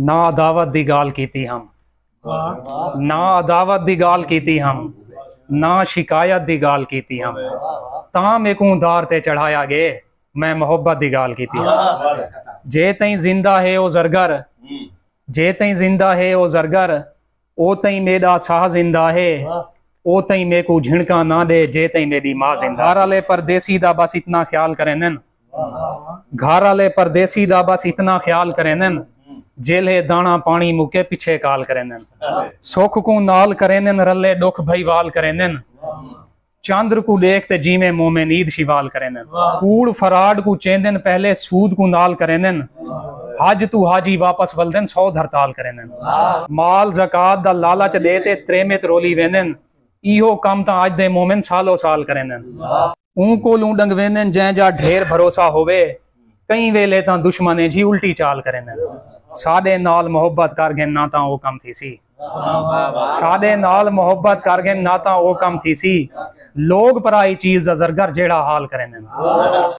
ना अदावत दी गाल कीती हम, ना अदावत दी गाल कीती हम, ना शिकायत दी गाल कीती हम, तां मेकू दार ते चढ़ाया गे, मैं मोहब्बत दी गाल कीती हम। जे तई जिंदा है ओ जरगर, जे तई जिंदा है ओ जरगर, ओ तई मेरा साह जिंदा है, ओ तई मेकू झिणका ना दे, जे तई मेरी माँ जिंदा। घर वाले परदेसी दा बस इतना ख्याल करें नन, घर वाले परदेसी दा बस इतना ख्याल करें नन, जेले दाना पानी मुके पीछे काल करें, सुख को नाल करें, रले दुख भई वाल करें, चंद्र को देखते जीवे मुंह में नींद शिवाल करें, कूड़ फराड को चेंदन पहले सूद को नाल करें, हज तू हाजी वापस वलदन 100 हड़ताल करें, माल जकात दा लालच देते त्रेमित रोली वेंदन, इहो कम ता अज दे मोमिन सालो साल करें, ऊं को लू डंग वेंदन जै जा ढेर भरोसा होवे, कई वेले ता दुश्मने जी उल्टी चाल करें, साडे नाल मोहब्बत कर गए ना ता वो कम थी सी, साडे नाल मोहब्बत कर गए ना ता वो कम थी सी, लोग पराई चीज जरगर जेड़ा हाल करें।